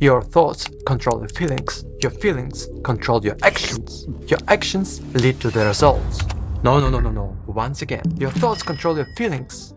Your thoughts control your feelings control your actions lead to the results. No. Once again, your thoughts control your feelings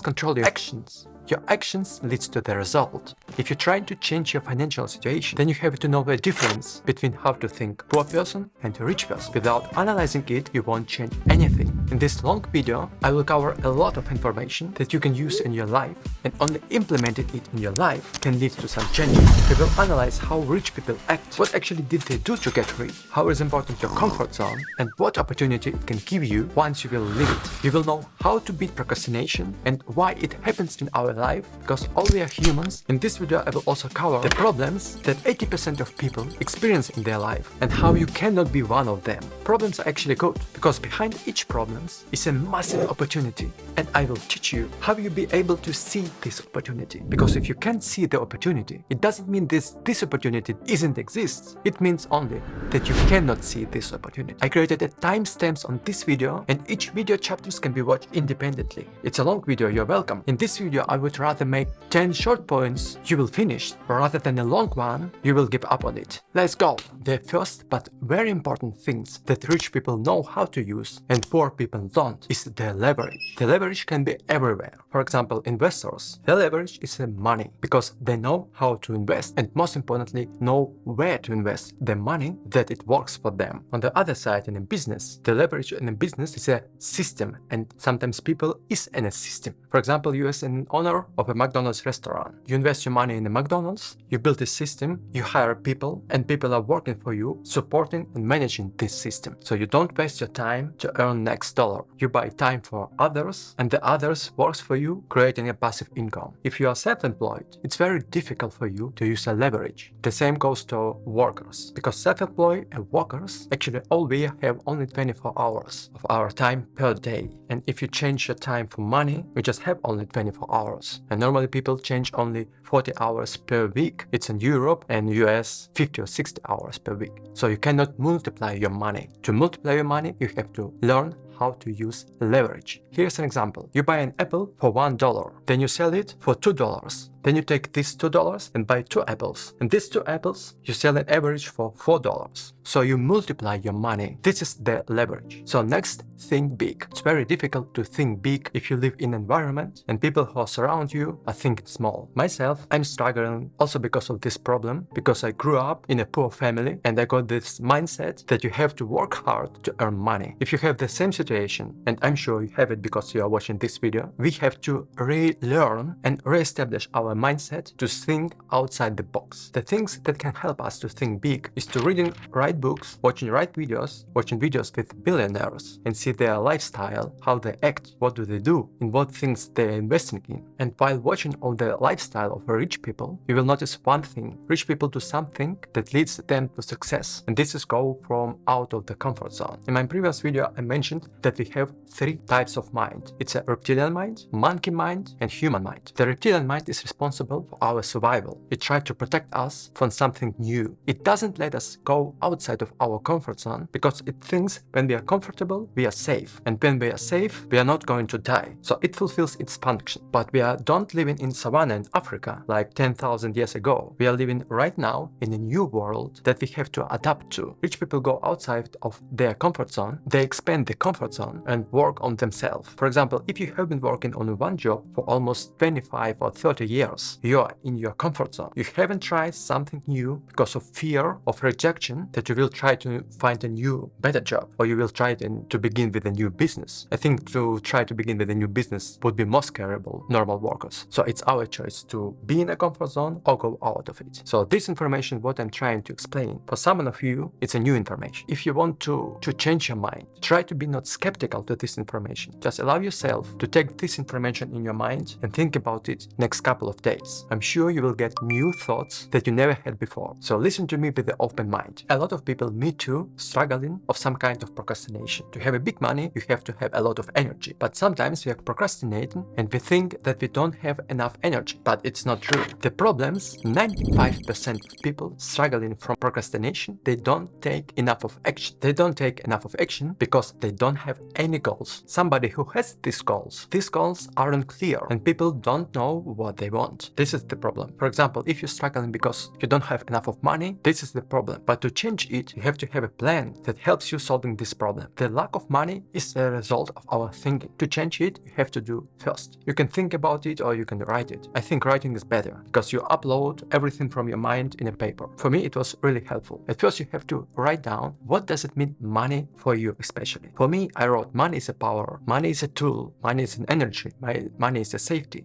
control your actions leads to the result. If you're trying to change your financial situation, then you have to know the difference between how to think poor person and a rich person. Without analyzing it, you won't change anything. In this long video, I will cover a lot of information that you can use in your life, and only implementing it in your life can lead to some changes. We will analyze how rich people act, what actually did they do to get rich, how is important your comfort zone, and what opportunity it can give you once you will leave it. You will know how to beat procrastination and why it happens in our life, because all we are humans. In this video, I will also cover the problems that 80% of people experience in their life and how you cannot be one of them. Problems are actually good, because behind each problem is a massive opportunity, and I will teach you how you be able to see this opportunity. Because if you can't see the opportunity, it doesn't mean this opportunity isn't exists. It means only that you cannot see this opportunity. I created a timestamps on this video, and each video chapters can be watched independently. It's a long video, you're welcome. In this video, I would rather make 10 short points you will finish, rather than a long one you will give up on it. Let's go! The first but very important things that rich people know how to use and poor people don't is the leverage. The leverage can be everywhere. For example, investors, the leverage is the money, because they know how to invest, and most importantly, know where to invest the money that it works for them. On the other side, in a business, the leverage in a business is a system, and sometimes people is in a system. For example, you as an owner of a McDonald's restaurant, you invest your money in a McDonald's, you build a system, you hire people, and people are working for you, supporting and managing this system. So you don't waste your time to earn next dollar. You buy time for others, and the others works for you, creating a passive income. If you are self-employed, it's very difficult for you to use a leverage. The same goes to workers, because self-employed and workers actually all we have only 24 hours of our time per day. And if you change your time for money, you just have only 24 hours. And normally people change only 40 hours per week. It's in Europe and US 50 or 60 hours per week. So you cannot multiply your money. To multiply your money, you have to learn how to use leverage. Here's an example. You buy an apple for $1, then you sell it for $2. Then you take these $2 and buy 2 apples. And these 2 apples, you sell an average for $4. So you multiply your money. This is the leverage. So next, think big. It's very difficult to think big if you live in an environment and people who are surround you are thinking small. Myself, I'm struggling also because of this problem, because I grew up in a poor family and I got this mindset that you have to work hard to earn money. If you have the same situation, and I'm sure you have it because you are watching this video, we have to relearn and reestablish our mindset to think outside the box. The things that can help us to think big is to reading right books, watching right videos, watching videos with billionaires and see their lifestyle, how they act, what do they do, in what things they're investing in. And while watching all the lifestyle of rich people, you will notice one thing. Rich people do something that leads them to success. And this is go from out of the comfort zone. In my previous video, I mentioned that we have 3 types of mind. It's a reptilian mind, monkey mind, and human mind. The reptilian mind is responsible for our survival. It tries to protect us from something new. It doesn't let us go outside of our comfort zone because it thinks when we are comfortable, we are safe. And when we are safe, we are not going to die. So it fulfills its function. But we don't living in savannah in Africa like 10,000 years ago. We are living right now in a new world that we have to adapt to. Rich people go outside of their comfort zone. They expand the comfort zone and work on themselves. For example, if you have been working on one job for almost 25 or 30 years, you are in your comfort zone. You haven't tried something new because of fear of rejection that you will try to find a new, better job, or you will try to begin with a new business. I think to try to begin with a new business would be more scareable normal workers. So it's our choice to be in a comfort zone or go out of it. So this information, what I'm trying to explain, for some of you, it's a new information. If you want to change your mind, try to be not skeptical to this information. Just allow yourself to take this information in your mind and think about it next couple of days. I'm sure you will get new thoughts that you never had before. So listen to me with the open mind. A lot of people, me too, struggling of some kind of procrastination. To have a big money, you have to have a lot of energy. But sometimes we are procrastinating and we think that we don't have enough energy. But it's not true. The problems, 95% of people struggling from procrastination, they don't take enough of action. They don't take enough of action because they don't have any goals. Somebody who has these goals aren't clear and people don't know what they want. don't. This is the problem. For example, if you're struggling because you don't have enough of money, this is the problem. But to change it, you have to have a plan that helps you solving this problem. The lack of money is a result of our thinking. To change it, you have to do first. You can think about it or you can write it. I think writing is better because you upload everything from your mind in a paper. For me, it was really helpful. At first, you have to write down what does it mean money for you especially. For me, I wrote money is a power, money is a tool, money is an energy, money is a safety,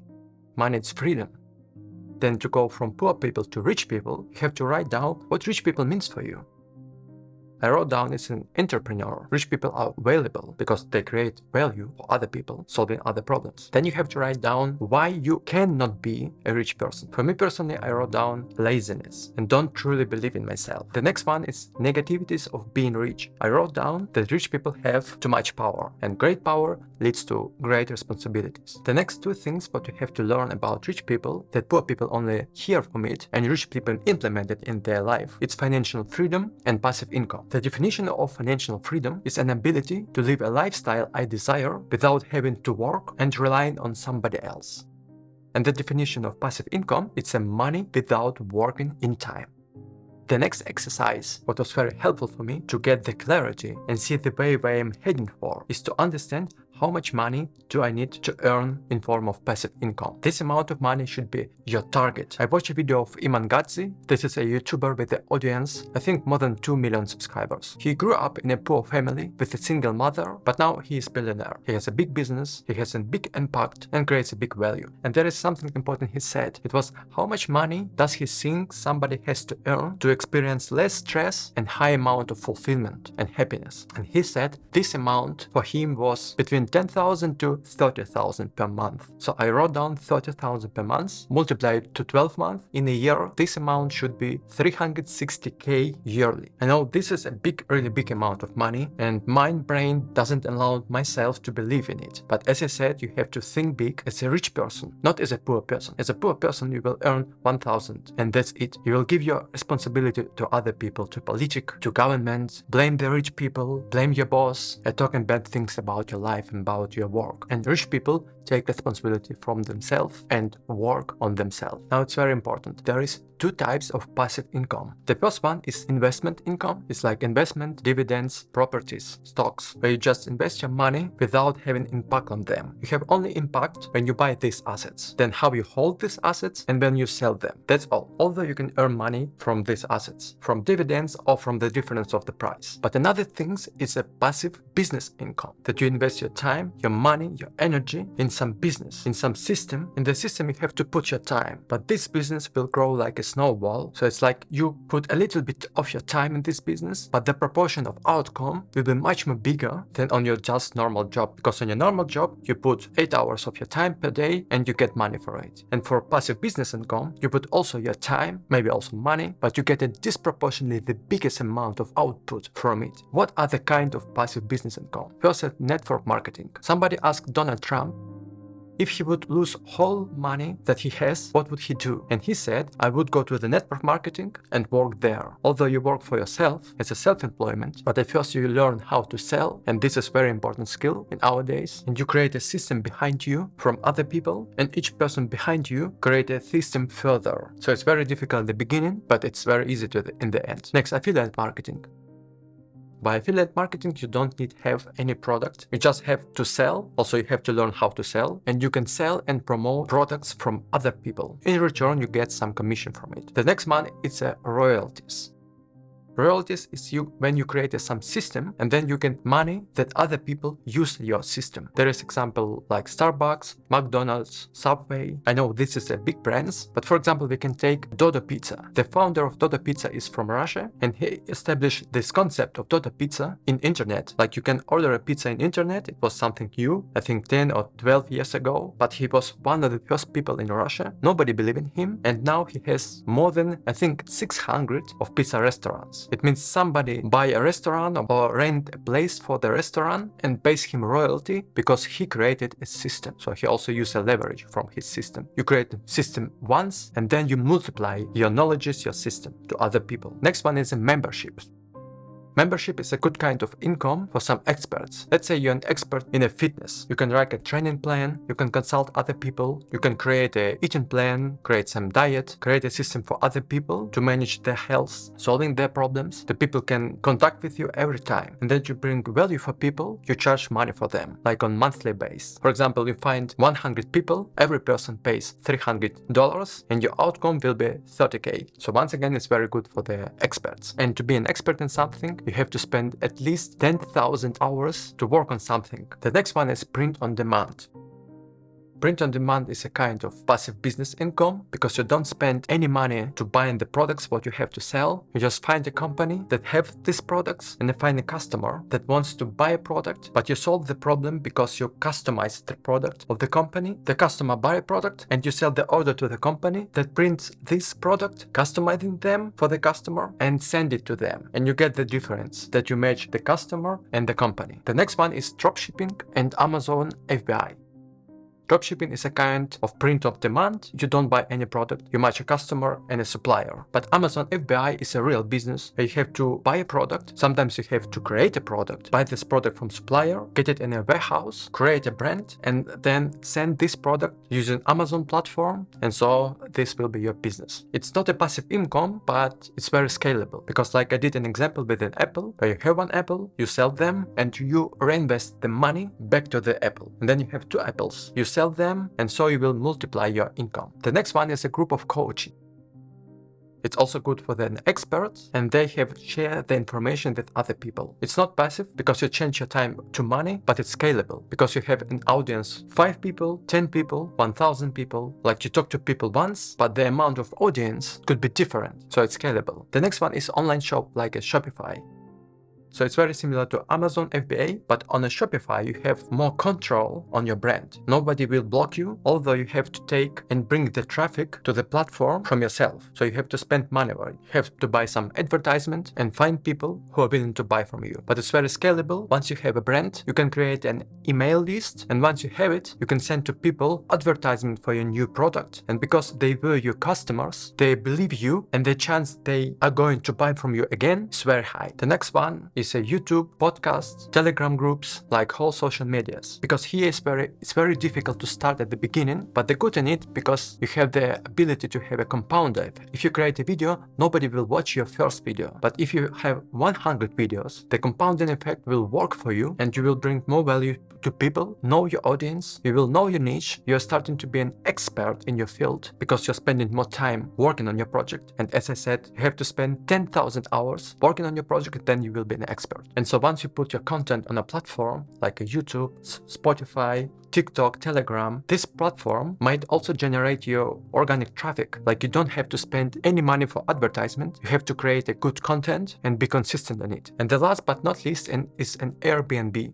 money is freedom. Then to go from poor people to rich people, you have to write down what rich people means for you. I wrote down as an entrepreneur. Rich people are valuable because they create value for other people, solving other problems. Then you have to write down why you cannot be a rich person. For me personally, I wrote down laziness and don't truly believe in myself. The next one is negativities of being rich. I wrote down that rich people have too much power and great power leads to great responsibilities. The next two things what you have to learn about rich people that poor people only hear from it and rich people implement it in their life. It's financial freedom and passive income. The definition of financial freedom is an ability to live a lifestyle I desire without having to work and relying on somebody else. And the definition of passive income is a money without working in time. The next exercise, what was very helpful for me to get the clarity and see the way where I'm heading for, is to understand how much money do I need to earn in form of passive income. This amount of money should be your target. I watched a video of Iman Gadzi. This is a YouTuber with an audience, I think more than 2 million subscribers. He grew up in a poor family with a single mother, but now he is billionaire. He has a big business, he has a big impact and creates a big value. And there is something important he said. It was how much money does he think somebody has to earn to experience less stress and high amount of fulfillment and happiness. And he said this amount for him was between 10,000 to 30,000 per month. So I wrote down 30,000 per month, multiplied to 12 months. In a year, this amount should be 360k yearly. I know this is a big, really big amount of money and my brain doesn't allow myself to believe in it. But as I said, you have to think big as a rich person, not as a poor person. As a poor person, you will earn 1,000 and that's it. You will give your responsibility to other people, to politics, to governments, blame the rich people, blame your boss, and talking bad things about your life and about your work. And rich people take responsibility from themselves and work on themselves. Now it's very important. There is two types of passive income. The first one is investment income. It's like investment, dividends, properties, stocks, where you just invest your money without having impact on them. You have only impact when you buy these assets, then how you hold these assets and when you sell them. That's all. Although you can earn money from these assets, from dividends or from the difference of the price. But another thing is a passive business income, that you invest your time, your money, your energy in some business, in some system. In the system you have to put your time, but this business will grow like a snowball. So it's like you put a little bit of your time in this business, but the proportion of outcome will be much more bigger than on your just normal job, because on your normal job you put 8 hours of your time per day and you get money for it. And for passive business income you put also your time, maybe also money, but you get a disproportionately the biggest amount of output from it. What are the kind of passive business income? First, network marketing. Somebody asked Donald Trump if he would lose whole money that he has, what would he do? And he said, I would go to the network marketing and work there. Although you work for yourself, it's a self-employment, but at first you learn how to sell, and this is very important skill in our days. And you create a system behind you from other people, and each person behind you create a system further. So it's very difficult at the beginning, but it's very easy in the end. Next, affiliate marketing. By affiliate marketing, you don't need to have any product. You just have to sell. Also, you have to learn how to sell. And you can sell and promote products from other people. In return, you get some commission from it. The next one is royalties. Royalties is when you create some system and then you get money that other people use your system. There is example like Starbucks, McDonald's, Subway. I know this is a big brands, but for example, we can take Dodo Pizza. The founder of Dodo Pizza is from Russia and he established this concept of Dodo Pizza in internet. Like you can order a pizza in internet. It was something new, I think 10 or 12 years ago, but he was one of the first people in Russia. Nobody believed in him. And now he has more than, I think, 600 of pizza restaurants. It means somebody buy a restaurant or rent a place for the restaurant and pays him royalty because he created a system. So he also used a leverage from his system. You create a system once and then you multiply your knowledges, your system to other people. Next one is a membership. Membership is a good kind of income for some experts. Let's say you're an expert in a fitness. You can write a training plan, you can consult other people, you can create a eating plan, create some diet, create a system for other people to manage their health, solving their problems. The people can contact with you every time. And then you bring value for people, you charge money for them, like on monthly base. For example, you find 100 people, every person pays $300 and your outcome will be 30K. So once again, it's very good for the experts. And to be an expert in something, you have to spend at least 10,000 hours to work on something. The next one is print on demand. Print on demand is a kind of passive business income because you don't spend any money to buy the products what you have to sell. You just find a company that have these products and you find a customer that wants to buy a product, but you solve the problem because you customize the product of the company. The customer buy a product and you sell the order to the company that prints this product, customizing them for the customer and send it to them. And you get the difference that you match the customer and the company. The next one is dropshipping and Amazon FBA. Dropshipping is a kind of print on demand. You don't buy any product, you match a customer and a supplier. But Amazon FBA is a real business where you have to buy a product. Sometimes you have to create a product, buy this product from supplier, get it in a warehouse, create a brand, and then send this product using Amazon platform. And so this will be your business. It's not a passive income, but it's very scalable because like I did an example with an apple, where you have one apple, you sell them and you reinvest the money back to the apple. And then you have two apples. You sell them and so you will multiply your income. The next one is a group of coaching. It's also good for the experts and they have shared the information with other people. It's not passive because you change your time to money, but it's scalable because you have an audience 5 people, 10 people, 1,000 people. Like you talk to people once, but the amount of audience could be different. So it's scalable. The next one is online shop like a Shopify. So it's very similar to Amazon FBA, but on a Shopify, you have more control on your brand. Nobody will block you, although you have to take and bring the traffic to the platform from yourself. So you have to spend money, or you have to buy some advertisement and find people who are willing to buy from you. But it's very scalable. Once you have a brand, you can create an email list. And once you have it, you can send to people advertisement for your new product. And because they were your customers, they believe you and the chance they are going to buy from you again is very high. The next one is a YouTube, podcasts, Telegram groups, like whole social medias. Because here it's very difficult to start at the beginning, but the good in it because you have the ability to have a compounder effect. If you create a video, nobody will watch your first video. But if you have 100 videos, the compounding effect will work for you and you will bring more value to people, know your audience, you will know your niche, you're starting to be an expert in your field because you're spending more time working on your project. And as I said, you have to spend 10,000 hours working on your project, then you will be an expert. And so once you put your content on a platform like a YouTube, Spotify, TikTok, Telegram, this platform might also generate your organic traffic. Like you don't have to spend any money for advertisement. You have to create a good content and be consistent on it. And the last but not least is an Airbnb.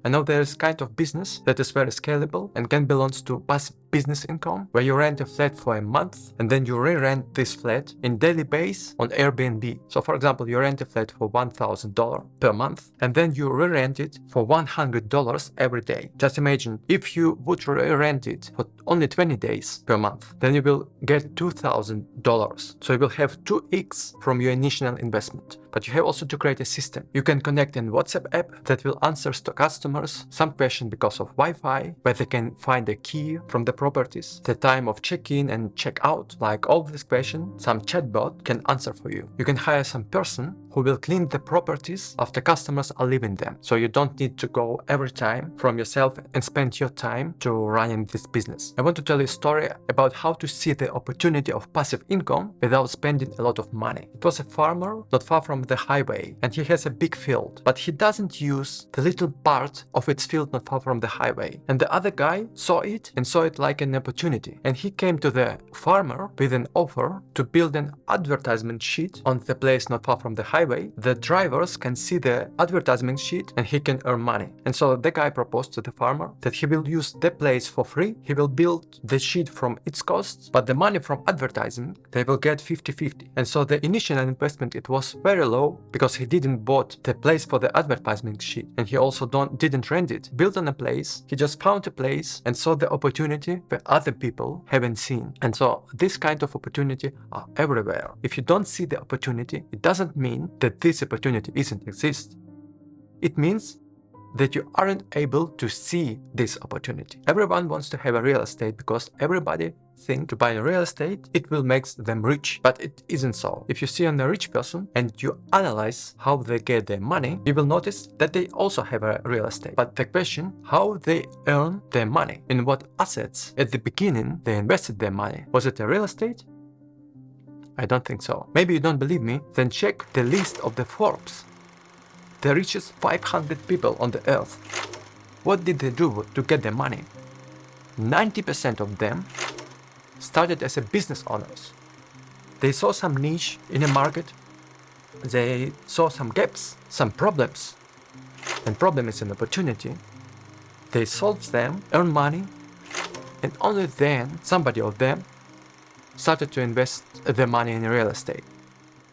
I know there is kind of business that is very scalable and can belong to passive business income, where you rent a flat for a month and then you re-rent this flat in daily base on Airbnb. So for example, you rent a flat for $1,000 per month and then you re-rent it for $100 every day. Just imagine if you would re-rent it for only 20 days per month, then you will get $2,000. So you will have 2x from your initial investment. But you have also to create a system. You can connect an WhatsApp app that will answer to customers some question because of Wi-Fi, where they can find a key from the properties, the time of check-in and check-out. Like all this question, some chatbot can answer for you. You can hire some person who will clean the properties after customers are leaving them. So you don't need to go every time from yourself and spend your time to running this business. I want to tell you a story about how to see the opportunity of passive income without spending a lot of money. It was a farmer not far from the highway and he has a big field, but he doesn't use the little part of its field not far from the highway. And the other guy saw it and saw it like an opportunity. And he came to the farmer with an offer to build an advertisement sheet on the place not far from the highway. The drivers can see the advertisement sheet and he can earn money. And so the guy proposed to the farmer that he will use the place for free. He will build the sheet from its costs, but the money from advertising, they will get 50-50. And so the initial investment, it was very low. below because he didn't bought the place for the advertisement sheet, and he also didn't rent it. Built on a place, he just found a place and saw the opportunity where other people haven't seen. And so this kind of opportunity are everywhere. If you don't see the opportunity, it doesn't mean that this opportunity isn't exist. It means that you aren't able to see this opportunity. Everyone wants to have a real estate because everybody thinks to buy a real estate, it will make them rich. But it isn't so. If you see on a rich person and you analyze how they get their money, you will notice that they also have a real estate. But the question, how they earn their money, in what assets at the beginning they invested their money. Was it a real estate? I don't think so. Maybe you don't believe me? Then check the list of the Forbes. The richest 500 people on the earth. What did they do to get their money? 90% of them started as a business owners. They saw some niche in a market. They saw some gaps, some problems. And problem is an opportunity. They solved them, earn money, and only then somebody of them started to invest their money in real estate.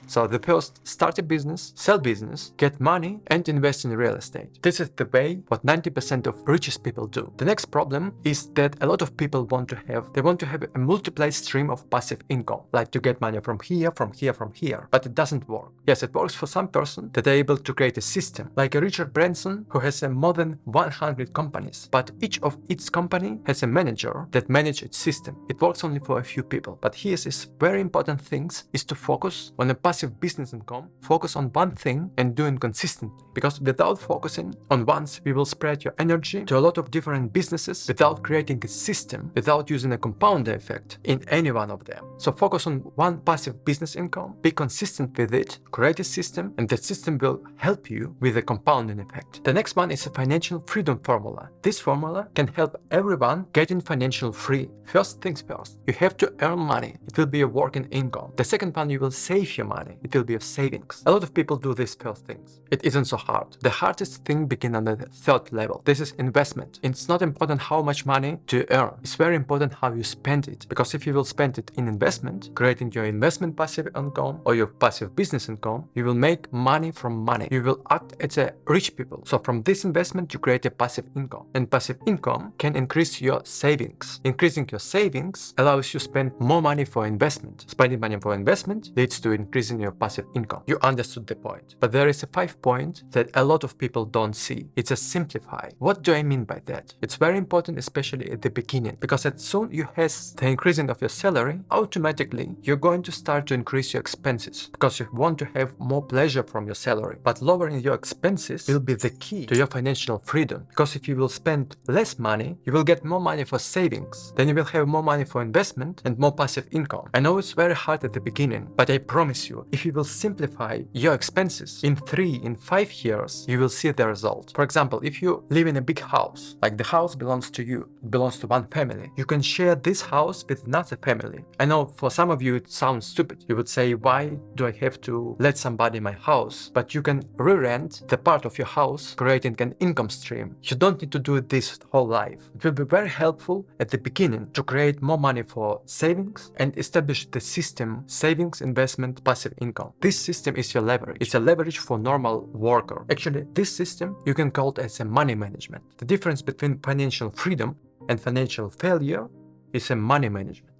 So the first, start a business, sell business, get money, and invest in real estate. This is the way what 90% of richest people do. The next problem is that a lot of people want to have a multiple stream of passive income, like to get money from here, from here, from here. But it doesn't work. Yes, it works for some person that are able to create a system, like a Richard Branson who has more than 100 companies. But each of its company has a manager that manages its system. It works only for a few people. But here's this very important things is to focus on a passive business income, focus on one thing and do it consistently. Because without focusing on once, we will spread your energy to a lot of different businesses without creating a system, without using a compounder effect in any one of them. So focus on one passive business income, be consistent with it, create a system, and that system will help you with a compounding effect. The next one is a financial freedom formula. This formula can help everyone getting financial free. First things first, you have to earn money. It will be a working income. The second one, you will save your money. It will be a savings. A lot of people do these first things. It isn't so hard. The hardest thing begins on the third level. This is investment. It's not important how much money to earn. It's very important how you spend it. Because if you will spend it in investment, creating your investment passive income or your passive business income, you will make money from money. You will act as a rich people. So from this investment, you create a passive income. And passive income can increase your savings. Increasing your savings allows you to spend more money for investment. Spending money for investment leads to increasing your passive income. You understood the point. But there is a 5 point that a lot of people don't see. It's a simplify. What do I mean by that? It's very important, especially at the beginning, because as soon you have the increasing of your salary, automatically you're going to start to increase your expenses because you want to have more pleasure from your salary. But lowering your expenses will be the key to your financial freedom, because if you will spend less money, you will get more money for savings. Then you will have more money for investment and more passive income. I know it's very hard at the beginning, but I promise you, if you will simplify your expenses in 3, in 5 years, you will see the result. For example, if you live in a big house, like the house belongs to you, it belongs to one family, you can share this house with another family. I know for some of you it sounds stupid. You would say, why do I have to let somebody in my house? But you can re-rent the part of your house, creating an income stream. You don't need to do this whole life. It will be very helpful at the beginning to create more money for savings and establish the system, savings, investment, passive income. This system is your leverage. It's a leverage for normal worker. Actually, this system you can call it as a money management. The difference between financial freedom and financial failure is a money management.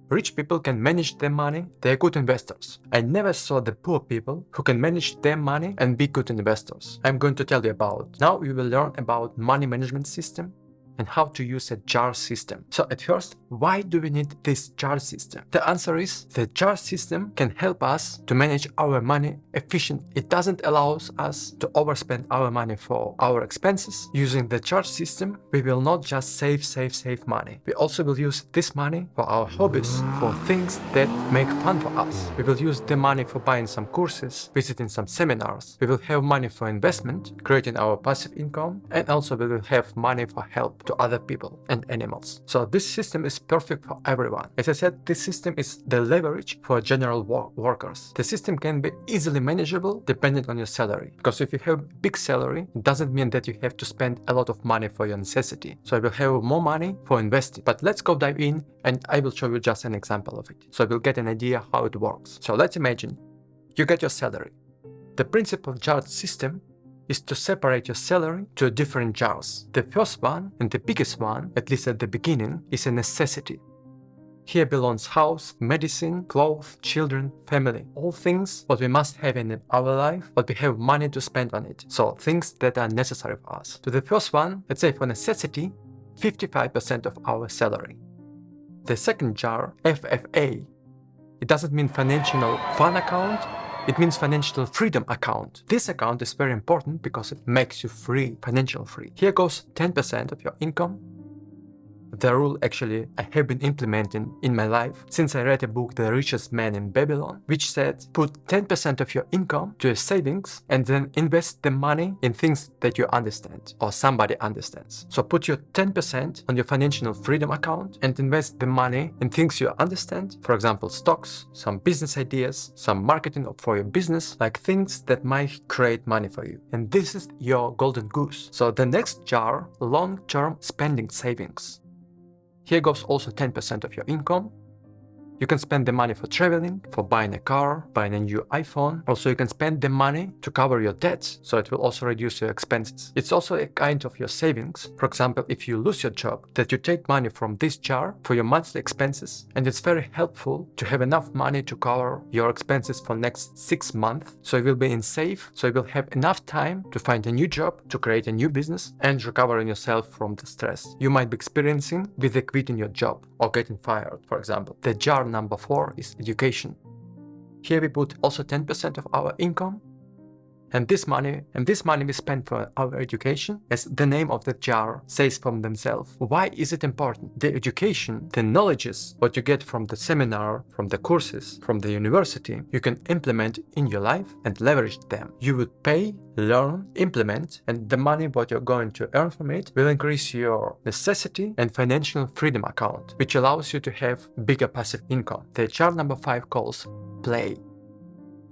Rich people can manage their money, they're good investors. I never saw the poor people who can manage their money and be good investors. I'm going to tell you about. Now we will learn about money management system and how to use a jar system. So at first, why do we need this jar system? The answer is the jar system can help us to manage our money efficiently. It doesn't allow us to overspend our money for our expenses. Using the jar system, we will not just save money. We also will use this money for our hobbies, for things that make fun for us. We will use the money for buying some courses, visiting some seminars. We will have money for investment, creating our passive income, and also we will have money for help to other people and animals. So this system is perfect for everyone. As I said, this system is the leverage for general workers. The system can be easily manageable depending on your salary. Because if you have big salary, it doesn't mean that you have to spend a lot of money for your necessity. So I will have more money for investing. But let's go dive in and I will show you just an example of it. So you'll get an idea how it works. So let's imagine you get your salary. The principal jar system is to separate your salary to different jars. The first one, and the biggest one, at least at the beginning, is a necessity. Here belongs house, medicine, clothes, children, family. All things what we must have in our life, but we have money to spend on it. So things that are necessary for us. To the first one, let's say for necessity, 55% of our salary. The second jar, FFA, it doesn't mean financial fun account, it means financial freedom account. This account is very important because it makes you free, financial free. Here goes 10% of your income. The rule actually I have been implementing in my life since I read a book, The Richest Man in Babylon, which said put 10% of your income to your savings and then invest the money in things that you understand or somebody understands. So put your 10% on your financial freedom account and invest the money in things you understand. For example, stocks, some business ideas, some marketing for your business, like things that might create money for you. And this is your golden goose. So the next jar, long-term spending savings. Here goes also 10% of your income. You can spend the money for traveling, for buying a car, buying a new iPhone. Also, you can spend the money to cover your debts, so it will also reduce your expenses. It's also a kind of your savings. For example, if you lose your job, that you take money from this jar for your monthly expenses, and it's very helpful to have enough money to cover your expenses for next 6 months. So you will be in safe, so you will have enough time to find a new job, to create a new business, and recovering yourself from the stress you might be experiencing with quitting your job or getting fired, for example. The jar number 4 is education. Here we put also 10% of our income, and this money we spend for our education, as the name of the jar says from themselves. Why is it important? The education, the knowledges, what you get from the seminar, from the courses, from the university, you can implement in your life and leverage them. You would pay, learn, implement, and the money what you're going to earn from it will increase your necessity and financial freedom account, which allows you to have bigger passive income. The jar number 5 calls play.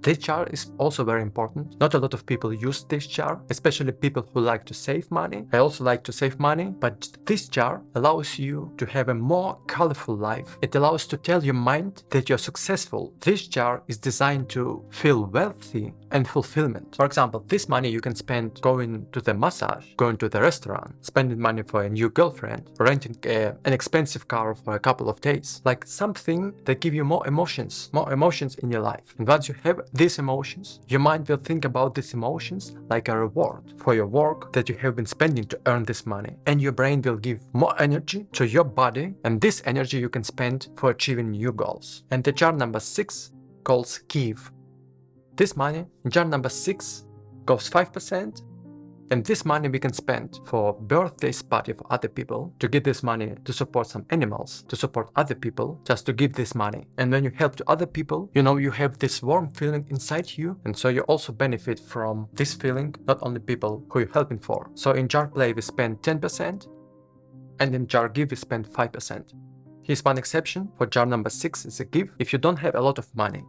This jar is also very important. Not a lot of people use this jar, especially people who like to save money. I also like to save money, but this jar allows you to have a more colorful life. It allows to tell your mind that you're successful. This jar is designed to feel wealthy and fulfillment. For example, this money you can spend going to the massage, going to the restaurant, spending money for a new girlfriend, renting an expensive car for a couple of days, like something that give you more emotions in your life. And once you have these emotions, your mind will think about these emotions like a reward for your work that you have been spending to earn this money. And your brain will give more energy to your body, and this energy you can spend for achieving new goals. And the jar number 6 calls give. This money in jar number 6 goes 5%, and this money we can spend for birthdays party for other people, to give this money to support some animals, to support other people, just to give this money. And when you help to other people, you know, you have this warm feeling inside you, and so you also benefit from this feeling, not only people who you're helping for. So in jar play we spend 10%, and in jar give we spend 5%. Here's one exception. For jar number 6 is a give. If you don't have a lot of money,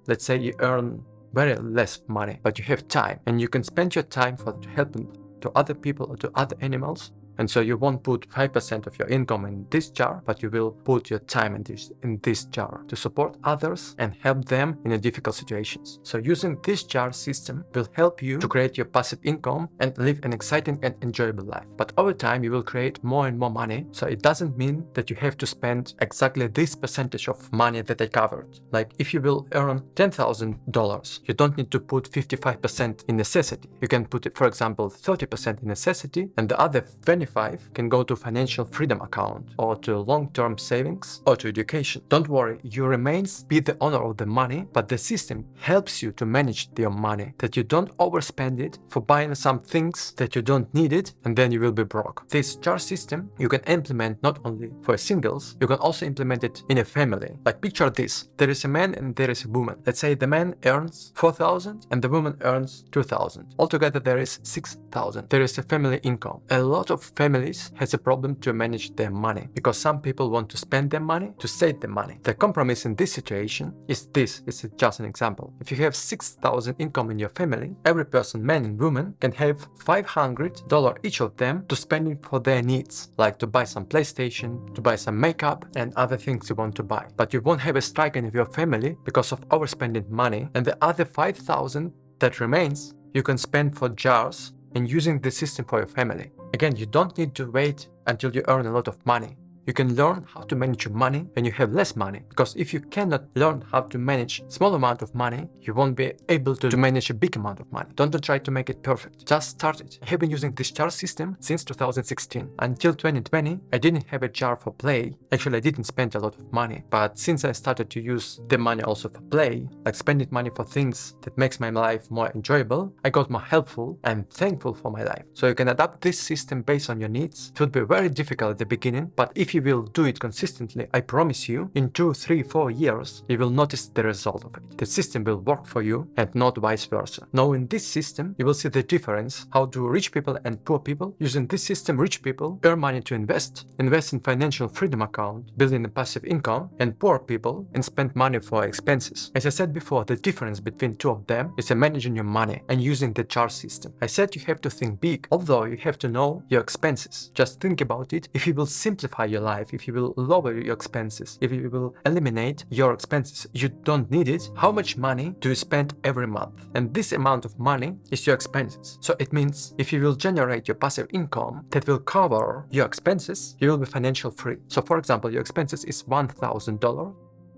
let's say you earn very less money, but you have time, and you can spend your time for helping to other people or to other animals. And so you won't put 5% of your income in this jar, but you will put your time in this jar to support others and help them in difficult situations. So using this jar system will help you to create your passive income and live an exciting and enjoyable life. But over time, you will create more and more money. So it doesn't mean that you have to spend exactly this percentage of money that I covered. Like if you will earn $10,000, you don't need to put 55% in necessity. You can put, for example, 30% in necessity, and the other 25 can go to financial freedom account, or to long-term savings, or to education. Don't worry, you remains be the owner of the money, but the system helps you to manage your money, that you don't overspend it for buying some things that you don't need it, and then you will be broke. This jar system you can implement not only for singles, you can also implement it in a family. Like picture this, there is a man and there is a woman. Let's say the man earns 4,000 and the woman earns 2,000. Altogether there is 6,000. There is a family income. A lot of families has a problem to manage their money, because some people want to spend their money to save the money. The compromise in this situation is this. It's just an example. If you have 6,000 income in your family, every person, man and woman, can have $500 each of them to spending for their needs, like to buy some PlayStation, to buy some makeup and other things you want to buy. But you won't have a strike in your family because of overspending money, and the other 5,000 that remains, you can spend for jars and using the system for your family. Again, you don't need to wait until you earn a lot of money. You can learn how to manage your money when you have less money, because if you cannot learn how to manage small amount of money, you won't be able to manage a big amount of money. Don't try to make it perfect. Just start it. I have been using this jar system since 2016. Until 2020, I didn't have a jar for play. Actually, I didn't spend a lot of money, but since I started to use the money also for play, like spending money for things that makes my life more enjoyable, I got more helpful and thankful for my life. So you can adapt this system based on your needs. It would be very difficult at the beginning, but if you will do it consistently, I promise you, in 2, 3, 4 years, you will notice the result of it. The system will work for you and not vice versa. Now in this system, you will see the difference, how do rich people and poor people. Using this system, rich people earn money to invest in financial freedom account, building a passive income, and poor people and spend money for expenses. As I said before, the difference between two of them is managing your money and using the jar system. I said you have to think big, although you have to know your expenses. Just think about it. If you will simplify your life, if you will lower your expenses, if you will eliminate your expenses, you don't need it. How much money do you spend every month? And this amount of money is your expenses. So it means if you will generate your passive income that will cover your expenses, you will be financial free. So for example, your expenses is $1,000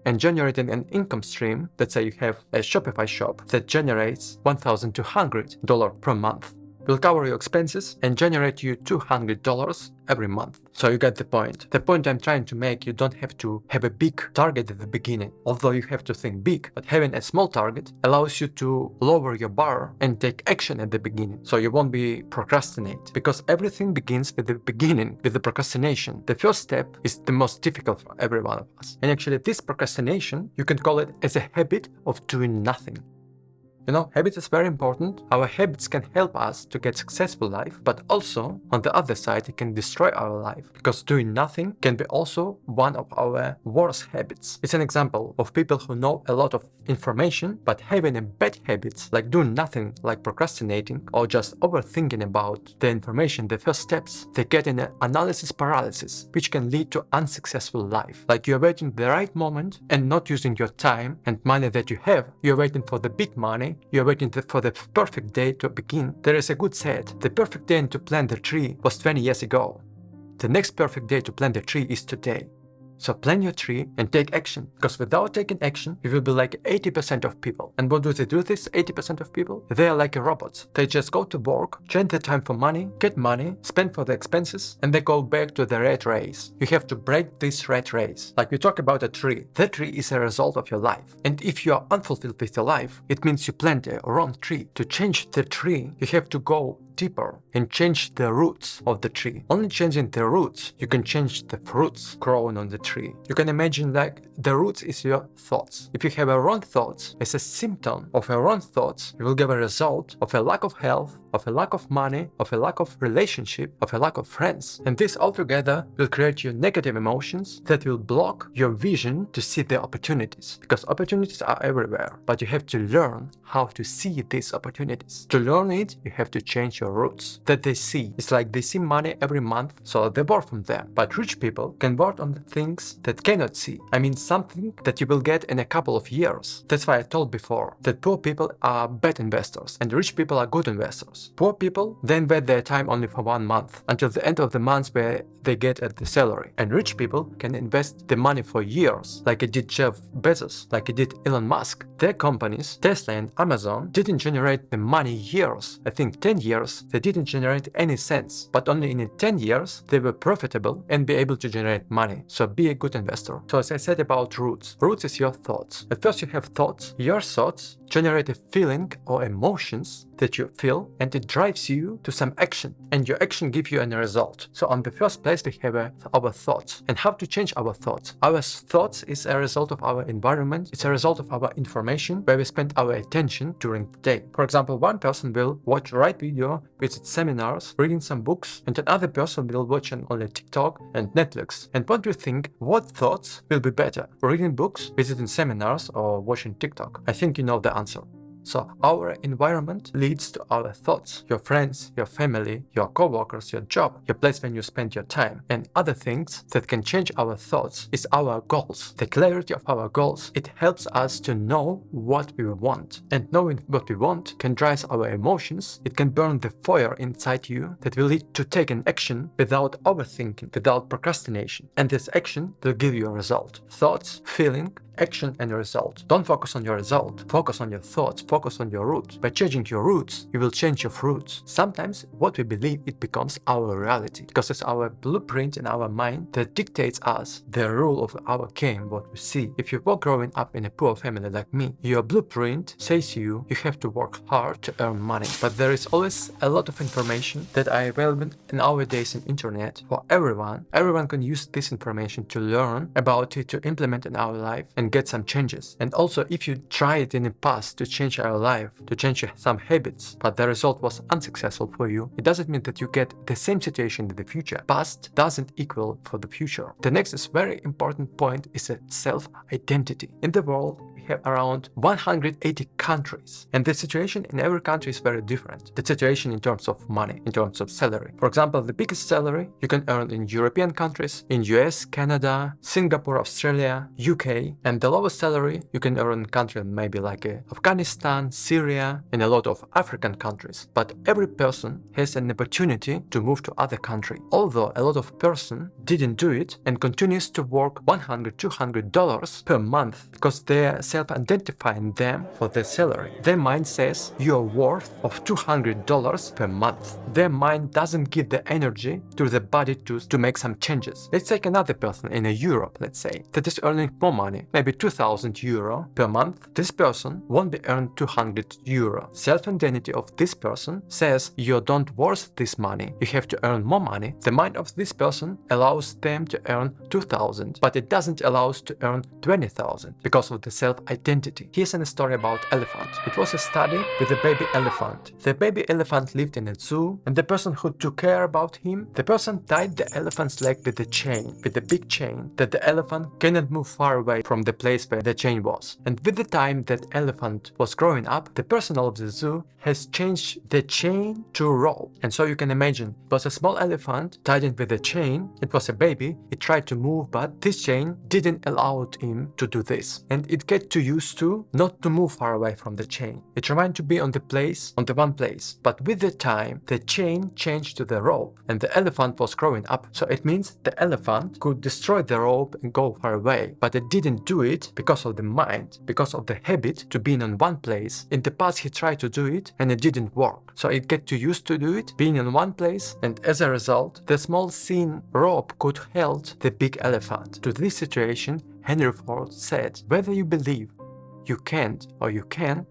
and generating an income stream. Let's say you have a Shopify shop that generates $1,200 per month. Will cover your expenses and generate you $200 every month. So you get the point. The point I'm trying to make, you don't have to have a big target at the beginning, although you have to think big, but having a small target allows you to lower your bar and take action at the beginning. So you won't be procrastinate, because everything begins with the beginning, with the procrastination. The first step is the most difficult for every one of us. And actually this procrastination, you can call it as a habit of doing nothing. You know, habits is very important. Our habits can help us to get successful life, but also on the other side, it can destroy our life, because doing nothing can be also one of our worst habits. It's an example of people who know a lot of information, but having a bad habits like doing nothing, like procrastinating or just overthinking about the information, the first steps, they get in an analysis paralysis, which can lead to unsuccessful life. Like you're waiting the right moment and not using your time and money that you have. You're waiting for the big money. You're waiting for the perfect day to begin. There is a good saying, the perfect day to plant the tree was 20 years ago. The next perfect day to plant the tree is today. So plant your tree and take action, because without taking action, you will be like 80% of people. And what do they do, this 80% of people? They are like robots. They just go to work, change their time for money, get money, spend for the expenses, and they go back to the rat race. You have to break this rat race. Like we talk about a tree. That tree is a result of your life. And if you are unfulfilled with your life, it means you plant a wrong tree. To change the tree, you have to go deeper and change the roots of the tree. Only changing the roots, you can change the fruits growing on the tree. You can imagine like the roots is your thoughts. If you have a wrong thoughts, as a symptom of a wrong thoughts, you will get a result of a lack of health, of a lack of money, of a lack of relationship, of a lack of friends. And this altogether will create you negative emotions that will block your vision to see the opportunities. Because opportunities are everywhere, but you have to learn how to see these opportunities. To learn it, you have to change your roots that they see. It's like they see money every month, so they borrow from them. But rich people can borrow on the things that cannot see. I mean something that you will get in a couple of years. That's why I told before that poor people are bad investors and rich people are good investors. Poor people, they invest their time only for 1 month until the end of the month where they get at the salary. And rich people can invest the money for years, like it did Jeff Bezos, like it did Elon Musk. Their companies, Tesla and Amazon, didn't generate the money years. I think 10 years, they didn't generate any cents. But only in 10 years, they were profitable and be able to generate money. So be a good investor. So as I said about roots, roots is your thoughts. At first you have thoughts. Your thoughts generate a feeling or emotions that you feel, and it drives you to some action, and your action gives you a result. So on the first place we have our thoughts, and how to change our thoughts. Our thoughts is a result of our environment. It's a result of our information where we spend our attention during the day. For example, one person will watch right video, visit seminars, reading some books, and another person will watch only TikTok and Netflix. And what do you think? What thoughts will be better? Reading books, visiting seminars, or watching TikTok? I think you know the answer. So our environment leads to our thoughts, your friends, your family, your co-workers, your job, your place when you spend your time, and other things that can change our thoughts is our goals. The clarity of our goals, it helps us to know what we want. And knowing what we want can drive our emotions. It can burn the fire inside you that will lead to take an action without overthinking, without procrastination. And this action will give you a result. Thoughts, feeling, action and result. Don't focus on your result. Focus on your thoughts. Focus on your roots. By changing your roots, you will change your fruits. Sometimes what we believe, it becomes our reality, because it's our blueprint in our mind that dictates us the rule of our game, what we see. If you were growing up in a poor family like me, your blueprint says you have to work hard to earn money. But there is always a lot of information that are available nowadays in internet for everyone. Everyone can use this information to learn about it, to implement in our life and get some changes. And also, if you try it in the past to change our life, to change some habits, but the result was unsuccessful for you, it doesn't mean that you get the same situation in the future. Past doesn't equal for the future. The next is very important point is a self-identity. In the world, we have around 180 countries, and the situation in every country is very different. The situation in terms of money, in terms of salary. For example, the biggest salary you can earn in European countries, in US, Canada, Singapore, Australia, UK, and the lowest salary you can earn in countries maybe like Afghanistan, Syria, and a lot of African countries. But every person has an opportunity to move to other country. Although a lot of person didn't do it and continues to work $100, $200 per month because they are self-identifying them for their salary. Their mind says you are worth of $200 per month. Their mind doesn't give the energy to the body to make some changes. Let's take another person in Europe, let's say, that is earning more money, maybe 2,000 euro per month. This person won't be earned 200 euro. Self-identity of this person says you don't worth this money. You have to earn more money. The mind of this person allows them to earn 2,000, but it doesn't allow us to earn 20,000 because of the self-identity. Here's a story about elephant. It was a study with a baby elephant. The baby elephant lived in a zoo, and the person who took care about him, the person tied the elephant's leg with a chain, with a big chain, that the elephant cannot move far away from the place where the chain was. And with the time that elephant was growing up, the personnel of the zoo has changed the chain to a rope. And so you can imagine, it was a small elephant tied in with a chain. It was a baby. It tried to move, but this chain didn't allow him to do this. And it get too used to not to move far away from the chain. It remained to be on the one place. But with the time, the chain changed to the rope, and the elephant was growing up. So it means the elephant could destroy the rope and go far away, but it didn't do it because of the mind, because of the habit to being in one place. In the past, he tried to do it and it didn't work. So it get too used to do it, being in one place, and as a result, the small thin rope could hold the big elephant. To this situation, Henry Ford said, whether you believe you can't or you can,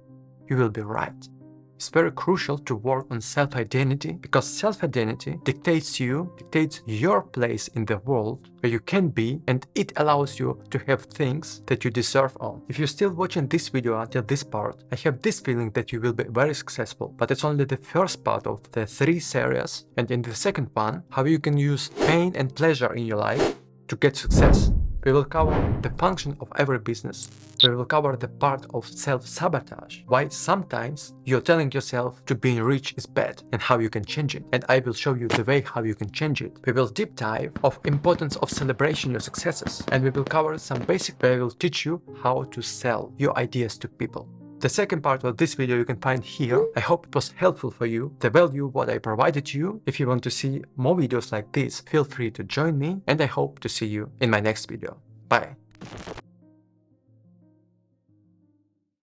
you will be right. It's very crucial to work on self-identity, because self-identity dictates your place in the world where you can be, and it allows you to have things that you deserve on. If you're still watching this video until this part, I have this feeling that you will be very successful, but it's only the first part of the 3 series, and in the second one, how you can use pain and pleasure in your life to get success. We will cover the function of every business. We will cover the part of self-sabotage, why sometimes you're telling yourself to being rich is bad and how you can change it. And I will show you the way how you can change it. We will deep dive of importance of celebration your successes, and we will cover some basic where I will teach you how to sell your ideas to people. The second part of this video you can find here. I hope it was helpful for you, the value what I provided you. If you want to see more videos like this, feel free to join me, and I hope to see you in my next video. Bye.